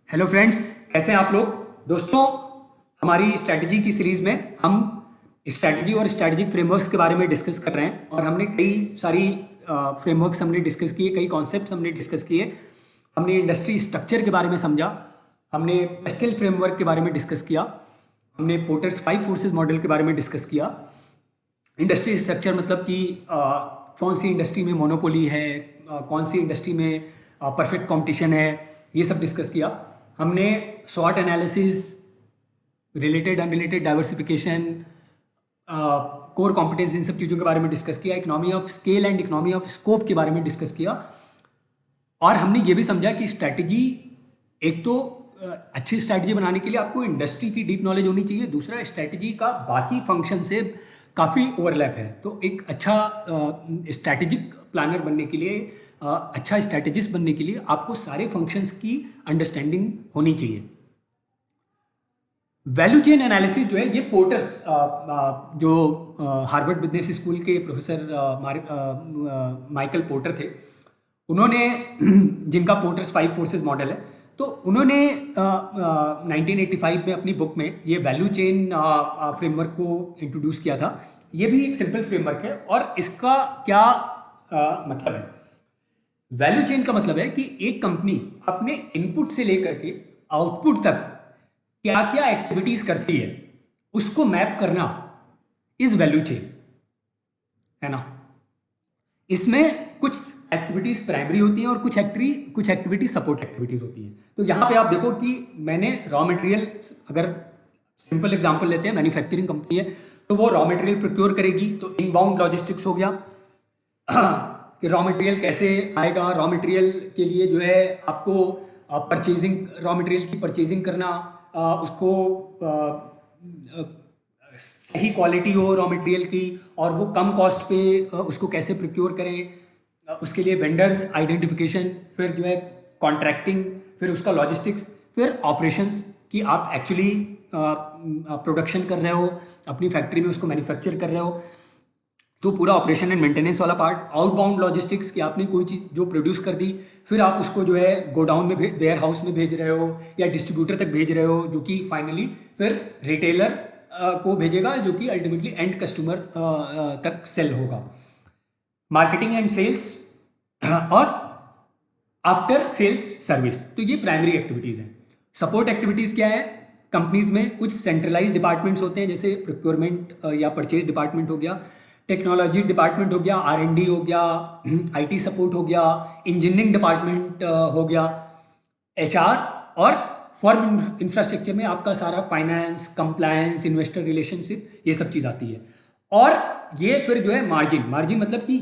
Hello friends, कैसे हैं आप लोग। दोस्तों, हमारी स्ट्रैटेजी की सीरीज़ में हम स्ट्रैटेजी और स्ट्रैटेजिक फ्रेमवर्क्स के बारे में डिस्कस कर रहे हैं और हमने कई सारी फ्रेमवर्क्स हमने डिस्कस किए, कई कॉन्सेप्ट्स हमने डिस्कस किए। हमने इंडस्ट्री स्ट्रक्चर के बारे में समझा, हमने पेस्टल फ्रेमवर्क के बारे में डिस्कस किया, हमने पोर्टर्स 5 फोर्सेस मॉडल के बारे में डिस्कस किया। इंडस्ट्री स्ट्रक्चर मतलब कि कौन सी इंडस्ट्री में मोनोपोली है, कौन सी इंडस्ट्री में परफेक्ट कंपटीशन है, ये सब डिस्कस किया। हमने स्वॉट analysis, related unrelated diversification, core competence, इन सब चीज़ों के बारे में डिस्कस किया। Economy of scale and economy of scope के बारे में डिस्कस किया। और हमने ये भी समझा कि स्ट्रैटेजी, एक तो अच्छी स्ट्रैटेजी बनाने के लिए आपको इंडस्ट्री की डीप नॉलेज होनी चाहिए, दूसरा स्ट्रैटेजी का बाकी फंक्शन से काफ़ी ओवरलैप है। तो एक अच्छा स्ट्रैटेजिक प्लानर बनने के लिए, अच्छा स्ट्रैटेजिस्ट बनने के लिए आपको सारे फंक्शंस की अंडरस्टैंडिंग होनी चाहिए। वैल्यू चेन एनालिसिस जो है, ये पोर्टर्स, जो हार्वर्ड बिजनेस स्कूल के प्रोफेसर माइकल पोर्टर थे, उन्होंने जिनका पोर्टर्स 5 फोर्सेस मॉडल है, तो उन्होंने 1985 में अपनी बुक में ये वैल्यू चेन फ्रेमवर्क को इंट्रोड्यूस किया था। ये भी एक सिंपल फ्रेमवर्क है और इसका क्या मतलब है। वैल्यू चेन का मतलब है कि एक कंपनी अपने इनपुट से लेकर के आउटपुट तक क्या क्या एक्टिविटीज करती है, उसको मैप करना इज वैल्यू चेन, है ना। इसमें कुछ एक्टिविटीज प्राइमरी होती हैं और कुछ एक्टिविटीज सपोर्ट एक्टिविटीज होती हैं। तो यहाँ पे आप देखो कि मैंने रॉ मटेरियल, अगर सिंपल एग्जांपल लेते हैं, मैन्युफैक्चरिंग कंपनी है तो वो रॉ मटेरियल प्रोक्योर करेगी, तो इनबाउंड लॉजिस्टिक्स हो गया कि रॉ मटेरियल कैसे आएगा। रॉ मटेरियल के लिए जो है आपको परचेजिंग, रॉ मटेरियल की परचेजिंग करना, उसको सही क्वालिटी हो रॉ मटेरियल की और वो कम कॉस्ट पे उसको कैसे प्रोक्योर करें, उसके लिए वेंडर आइडेंटिफिकेशन, फिर जो है कॉन्ट्रैक्टिंग, फिर उसका लॉजिस्टिक्स, फिर ऑपरेशंस कि आप एक्चुअली प्रोडक्शन कर रहे हो, अपनी फैक्ट्री में उसको मैन्युफैक्चर कर रहे हो, तो पूरा ऑपरेशन एंड मेंटेनेंस वाला पार्ट। आउटबाउंड लॉजिस्टिक्स कि आपने कोई चीज़ जो प्रोड्यूस कर दी, फिर आप उसको जो है गोडाउन में वेयर हाउस में भेज रहे हो या डिस्ट्रीब्यूटर तक भेज रहे हो, जो कि फाइनली फिर रिटेलर को भेजेगा, जो कि अल्टीमेटली एंड कस्टमर तक सेल होगा। मार्केटिंग एंड सेल्स और आफ्टर सेल्स सर्विस, तो ये प्राइमरी एक्टिविटीज़ हैं। सपोर्ट एक्टिविटीज़ क्या है, कंपनीज में कुछ सेंट्रलाइज डिपार्टमेंट्स होते हैं, जैसे प्रोक्योरमेंट या परचेज डिपार्टमेंट हो गया, टेक्नोलॉजी डिपार्टमेंट हो गया, R&D हो गया, IT सपोर्ट हो गया, इंजीनियरिंग डिपार्टमेंट हो गया, HR, और फॉर्म इंफ्रास्ट्रक्चर में आपका सारा फाइनेंस, कंप्लायंस, इन्वेस्टर रिलेशनशिप, ये सब चीज़ आती है। और ये फिर जो है मार्जिन मतलब कि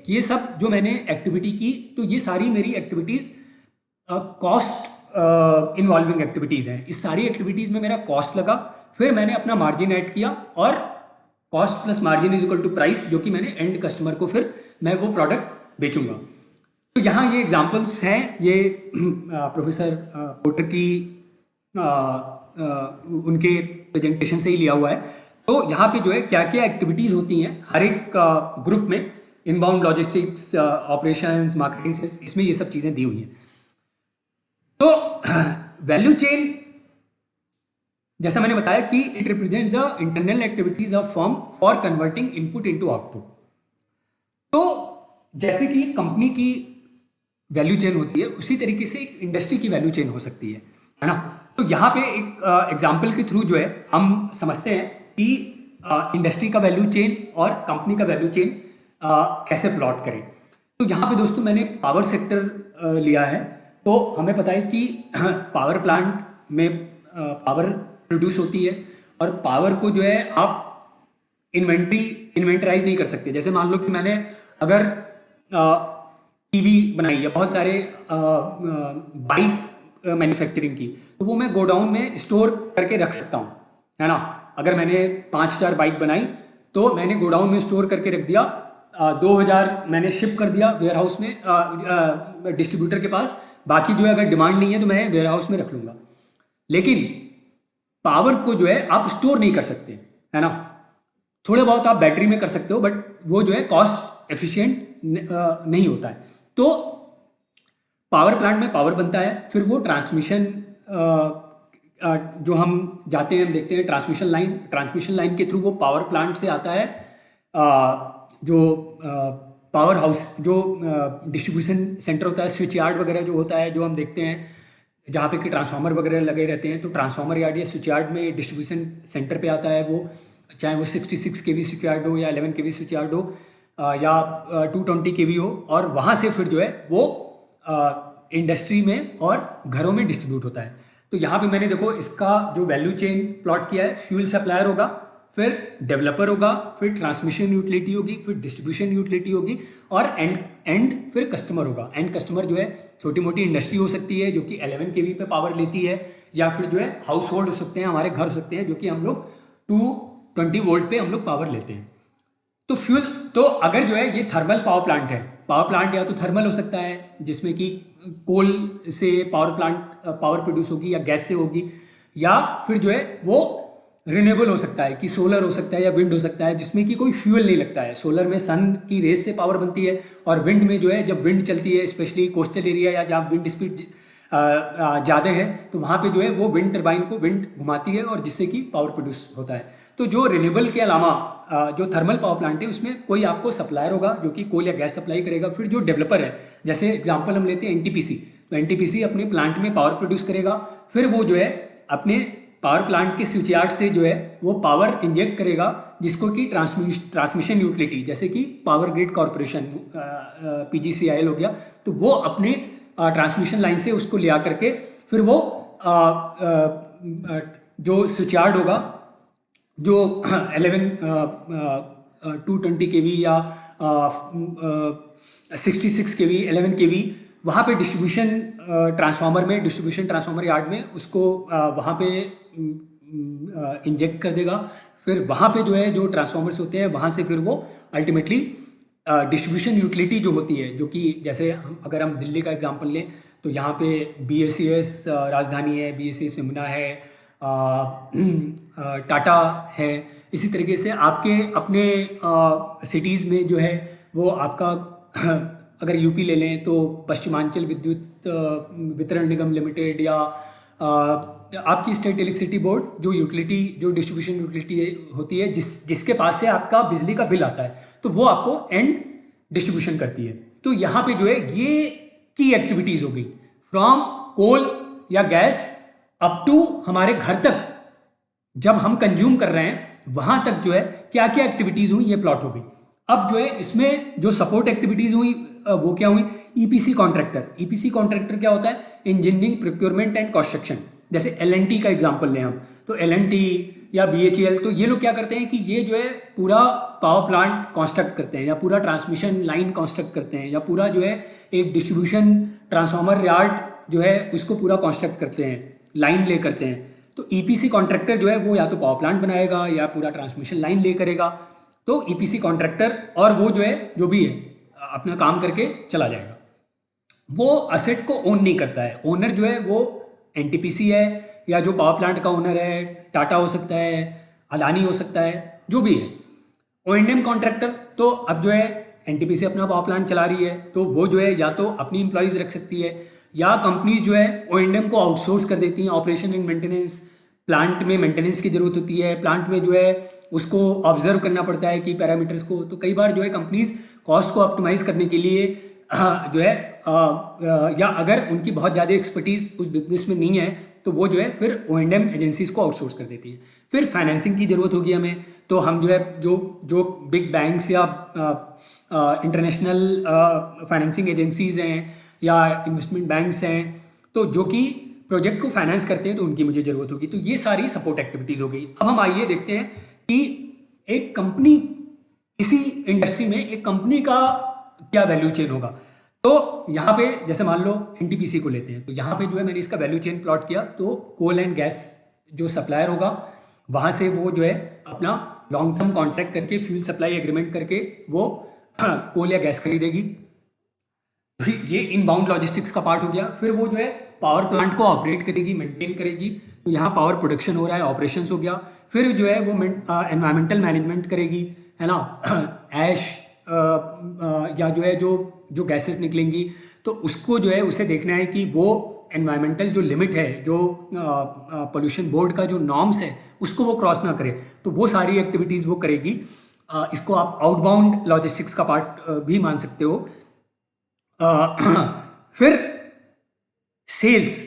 ये सब जो मैंने एक्टिविटी की, तो ये सारी मेरी एक्टिविटीज़ कॉस्ट इन्वॉल्विंग एक्टिविटीज़ हैं। इस सारी एक्टिविटीज़ में मेरा कॉस्ट लगा, फिर मैंने अपना मार्जिन ऐड किया और cost plus margin is equal to price, जो कि मैंने एंड कस्टमर को फिर मैं वो प्रोडक्ट बेचूंगा। तो यहाँ ये एग्जांपल्स हैं, ये प्रोफेसर पोर्टर की उनके प्रेजेंटेशन से ही लिया हुआ है। तो यहाँ पे जो है क्या क्या एक्टिविटीज़ होती हैं हर एक ग्रुप में, inbound logistics, operations, marketing, sales, इसमें ये सब चीज़ें दी हुई हैं। तो वैल्यू चेन, जैसा मैंने बताया कि it represent the internal activities of firm for converting input into output. तो जैसे कि कंपनी की वैल्यू चेन होती है, उसी तरीके से एक इंडस्ट्री की वैल्यू चेन हो सकती है ना। तो यहाँ पे एक एग्जाम्पल के थ्रू जो है हम समझते हैं कि इंडस्ट्री का वैल्यू चेन और कंपनी का वैल्यू चेन कैसे प्लॉट करें। तो यहाँ पे दोस्तों मैंने पावर सेक्टर लिया है। तो हमें पता है कि पावर प्लांट में पावर प्रोड्यूस होती है और पावर को जो है आप इन्वेंटराइज नहीं कर सकते। जैसे मान लो कि मैंने अगर टीवी बनाई है, बहुत सारे बाइक मैन्युफैक्चरिंग की, तो वो मैं गोडाउन में स्टोर करके रख सकता हूँ, है ना। अगर मैंने 5,000 बाइक बनाई तो मैंने गोडाउन में स्टोर करके रख दिया, 2,000 मैंने शिप कर दिया वेयर हाउस में, डिस्ट्रीब्यूटर के पास, बाकी जो है अगर डिमांड नहीं है तो मैं वेयर हाउस में रख लूँगा। लेकिन पावर को जो है आप स्टोर नहीं कर सकते, है ना। थोड़े बहुत आप बैटरी में कर सकते हो, बट वो जो है कॉस्ट एफिशिएंट नहीं होता है। तो पावर प्लांट में पावर बनता है, फिर वो ट्रांसमिशन जो हम जाते हैं, हम देखते हैं ट्रांसमिशन लाइन के थ्रू वो पावर प्लांट से आता है, जो पावर हाउस, जो डिस्ट्रीब्यूशन सेंटर होता है, स्विच यार्ड वगैरह जो होता है, जो हम देखते हैं जहाँ पे कि ट्रांसफार्मर वगैरह लगे रहते हैं, तो ट्रांसफार्मर यार्ड या स्विच यार्ड में डिस्ट्रीब्यूशन सेंटर पे आता है वो, चाहे वो 66 केवी स्विच यार्ड हो या 11 केवी स्विच यार्ड हो, या 220 केवी हो, और वहाँ से फिर जो है वो इंडस्ट्री में और घरों में डिस्ट्रीब्यूट होता है। तो यहाँ पे मैंने देखो इसका जो वैल्यू चेन प्लॉट किया है, फ्यूल सप्लायर होगा, फिर डेवलपर होगा, फिर ट्रांसमिशन यूटिलिटी होगी, फिर डिस्ट्रीब्यूशन यूटिलिटी होगी, और एंड फिर कस्टमर होगा। एंड कस्टमर जो है छोटी मोटी इंडस्ट्री हो सकती है जो कि 11 केवी पे पावर लेती है, या फिर जो है हाउस होल्ड हो सकते हैं, हमारे घर हो सकते हैं जो कि हम लोग 220 वोल्ट पे हम लोग पावर लेते हैं। तो फ्यूल, तो अगर जो है ये थर्मल पावर प्लांट है, पावर प्लांट या तो थर्मल हो सकता है जिसमें कि कोल से पावर प्रोड्यूस होगी या गैस से होगी, या फिर जो है वो रिन्यूएबल हो सकता है कि सोलर हो सकता है या विंड हो सकता है जिसमें कि कोई फ्यूल नहीं लगता है। सोलर में सन की रेस से पावर बनती है, और विंड में जो है जब विंड चलती है, स्पेशली कोस्टल एरिया या जहाँ विंड स्पीड ज़्यादा है, तो वहाँ पे जो है वो विंड टर्बाइन को विंड घुमाती है और जिससे कि पावर प्रोड्यूस होता है। तो जो रिन्यूएबल के अलावा जो थर्मल पावर प्लांट है उसमें कोई आपको सप्लायर होगा जो कि कोल या गैस सप्लाई करेगा। फिर जो डेवलपर है, जैसे एग्जांपल हम लेते हैं एनटीपीसी, तो एनटीपीसी अपने प्लांट में पावर प्रोड्यूस करेगा, फिर वो जो है अपने पावर प्लांट के स्विच यार्ड से जो है वो पावर इंजेक्ट करेगा, जिसको कि ट्रांसमिशन यूटिलिटी जैसे कि पावर ग्रिड कॉरपोरेशन पीजीसीआईएल हो गया, तो वो अपने ट्रांसमिशन लाइन से उसको ले आकर के फिर वो जो स्विच यार्ड होगा, जो 220 केवी या 66 केवी 11 केवी वहाँ पे डिस्ट्रीब्यूशन ट्रांसफार्मर यार्ड में उसको वहाँ पे इंजेक्ट कर देगा। फिर वहाँ पे जो है जो ट्रांसफार्मर्स होते हैं वहाँ से फिर वो अल्टीमेटली डिस्ट्रीब्यूशन यूटिलिटी जो होती है, जो कि जैसे अगर हम दिल्ली का एग्जांपल लें तो यहाँ पे BSES राजधानी है, BSES यमुना है, टाटा है। इसी तरीके से आपके अपने सिटीज़ में जो है वो आपका अगर यूपी ले लें तो पश्चिमांचल विद्युत वितरण निगम लिमिटेड, या आपकी स्टेट इलेक्ट्रिसिटी बोर्ड, जो डिस्ट्रीब्यूशन यूटिलिटी होती है जिसके पास से आपका बिजली का बिल आता है, तो वो आपको एंड डिस्ट्रीब्यूशन करती है। तो यहाँ पे जो है ये की एक्टिविटीज़ हो गई, फ्रॉम कोल या गैस अप टू हमारे घर तक जब हम कंज्यूम कर रहे हैं वहां तक जो है क्या क्या एक्टिविटीज हुई ये प्लॉट हो गई। अब जो है इसमें जो सपोर्ट एक्टिविटीज हुई वो क्या हुई, ईपीसी कॉन्ट्रैक्टर क्या होता है, इंजीनियरिंग प्रोक्योरमेंट एंड कंस्ट्रक्शन। जैसे एलएनटी का एग्जांपल लें हम, तो एलएनटी या बीएचईएल, तो ये लोग क्या करते हैं कि ये जो है पूरा पावर प्लांट कंस्ट्रक्ट करते हैं, या पूरा ट्रांसमिशन लाइन कंस्ट्रक्ट करते हैं, या पूरा जो है एक डिस्ट्रीब्यूशन ट्रांसफार्मर यार्ड जो है उसको पूरा कंस्ट्रक्ट करते हैं, लाइन ले करते हैं। तो ईपीसी कॉन्ट्रैक्टर जो है वो या तो पावर प्लांट बनाएगा या पूरा ट्रांसमिशन लाइन ले करेगा। तो ईपीसी कॉन्ट्रैक्टर, और वो जो है जो भी है अपना काम करके चला जाएगा, वो असेट को ओन नहीं करता है। ओनर जो है वो एनटीपीसी है, या जो पावर प्लांट का ओनर है टाटा हो सकता है, अदानी हो सकता है, जो भी है। O&M कॉन्ट्रैक्टर, तो अब जो है एनटीपीसी अपना पावर प्लांट चला रही है तो वो जो है या तो अपनी इंप्लॉइज रख सकती है, या कंपनीज जो है O&M को आउटसोर्स कर देती हैं। ऑपरेशन एंड मेंटेनेंस, प्लांट में मेंटेनेंस की जरूरत होती है, प्लांट में जो है उसको ऑब्जर्व करना पड़ता है कि पैरामीटर्स को। तो कई बार जो है कंपनीज कॉस्ट को ऑप्टिमाइज करने के लिए जो है या अगर उनकी बहुत ज़्यादा एक्सपर्टीज उस बिजनेस में नहीं है तो वो जो है फिर O&M एजेंसीज को आउटसोर्स कर देती है। फिर फाइनेंसिंग की ज़रूरत होगी हमें, तो हम जो है जो बिग बैंक्स या इंटरनेशनल फाइनेंसिंग एजेंसीज हैं या इन्वेस्टमेंट बैंक्स हैं, तो जो कि प्रोजेक्ट को फाइनेंस करते हैं, तो उनकी मुझे ज़रूरत होगी। तो ये सारी सपोर्ट एक्टिविटीज़ हो गई। अब हम आइए देखते हैं कि एक कंपनी, इसी इंडस्ट्री में एक कंपनी का क्या वैल्यू चेन होगा। तो यहाँ पे जैसे मान लो एनटीपीसी को लेते हैं, तो यहाँ पे जो है मैंने इसका वैल्यू चेन प्लॉट किया। तो कोल एंड गैस जो सप्लायर होगा वहाँ से वो जो है अपना लॉन्ग टर्म कॉन्ट्रैक्ट करके फ्यूल सप्लाई एग्रीमेंट करके वो कोल या गैस खरीदेगी। ये इनबाउंड लॉजिस्टिक्स का पार्ट हो गया। फिर वो जो है पावर प्लांट को ऑपरेट करेगी, मेंटेन करेगी। तो यहाँ पावर प्रोडक्शन हो रहा है, ऑपरेशंस हो गया। फिर जो है वो एनवायरमेंटल मैनेजमेंट करेगी, है ना, ऐश या जो है जो गैसेस निकलेंगी, तो उसको जो है उसे देखना है कि वो एनवायरमेंटल जो लिमिट है, जो पोल्यूशन बोर्ड का जो नॉर्म्स है उसको वो क्रॉस ना करे, तो वो सारी एक्टिविटीज़ वो करेगी। इसको आप आउटबाउंड लॉजिस्टिक्स का पार्ट भी मान सकते हो। फिर सेल्स,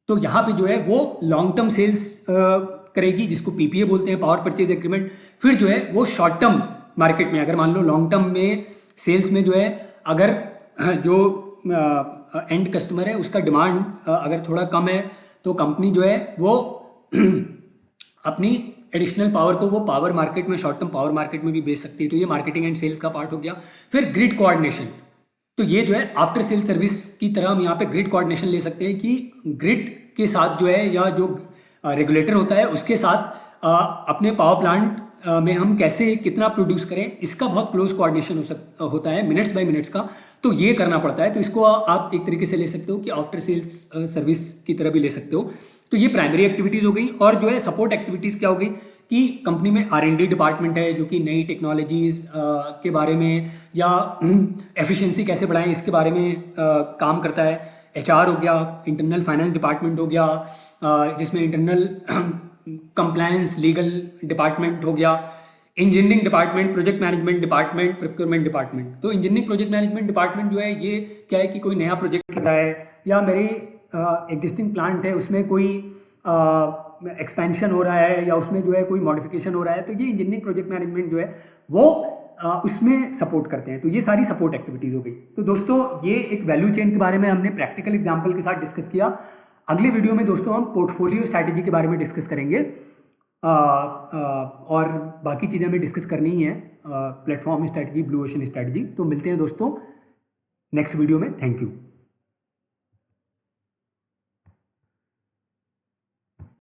तो यहाँ पे जो है वो लॉन्ग टर्म सेल्स करेगी, जिसको पीपीए बोलते हैं, पावर परचेज एग्रीमेंट। फिर जो है वो शॉर्ट टर्म मार्केट में, अगर मान लो लॉन्ग टर्म में सेल्स में जो है अगर जो एंड कस्टमर है उसका डिमांड अगर थोड़ा कम है, तो कंपनी जो है वो अपनी एडिशनल पावर को वो पावर मार्केट में, शॉर्ट टर्म पावर मार्केट में भी बेच सकती है। तो ये मार्केटिंग एंड सेल्स का पार्ट हो गया। फिर ग्रिड कोऑर्डिनेशन, तो ये जो है आफ्टर सेल सर्विस की तरह हम यहाँ पे ग्रिड कोऑर्डिनेशन ले सकते हैं कि ग्रिड के साथ जो है, या जो रेगुलेटर होता है उसके साथ अपने पावर प्लांट में हम कैसे कितना प्रोड्यूस करें, इसका बहुत क्लोज कोऑर्डिनेशन होता है, मिनट्स बाय मिनट्स का। तो ये करना पड़ता है। तो इसको आप एक तरीके से ले सकते हो कि आफ्टर सेल्स सर्विस की तरह भी ले सकते हो। तो ये प्राइमरी एक्टिविटीज़ हो गई। और जो है सपोर्ट एक्टिविटीज़ क्या हो गई कि कंपनी में R&D डिपार्टमेंट है जो कि नई टेक्नोलॉजीज़ के बारे में या एफिशिएंसी कैसे बढ़ाएं इसके बारे में काम करता है। HR हो गया, इंटरनल फाइनेंस डिपार्टमेंट हो गया, जिसमें इंटरनल कंप्लायंस लीगल डिपार्टमेंट हो गया, engineering department, project management department, procurement department. तो इंजीनियरिंग प्रोजेक्ट मैनेजमेंट डिपार्टमेंट जो है ये क्या है कि कोई नया प्रोजेक्ट लग रहा है या मेरी एग्जिस्टिंग प्लांट है उसमें कोई एक्सपेंशन हो रहा है या उसमें जो है कोई मॉडिफिकेशन हो रहा है, तो ये इंजीनियरिंग प्रोजेक्ट मैनेजमेंट जो है वो उसमें सपोर्ट करते हैं। तो ये सारी सपोर्ट एक्टिविटीज़ हो गई। तो दोस्तों ये एक वैल्यू चेन के बारे में हमने प्रैक्टिकल एग्जांपल के साथ डिस्कस किया। अगले वीडियो में दोस्तों हम पोर्टफोलियो स्ट्रैटेजी के बारे में डिस्कस करेंगे, और बाकी चीज़ें हमें डिस्कस करनी ही है, platform strategy, blue ocean strategy. तो मिलते हैं दोस्तों नेक्स्ट वीडियो में। Thank you.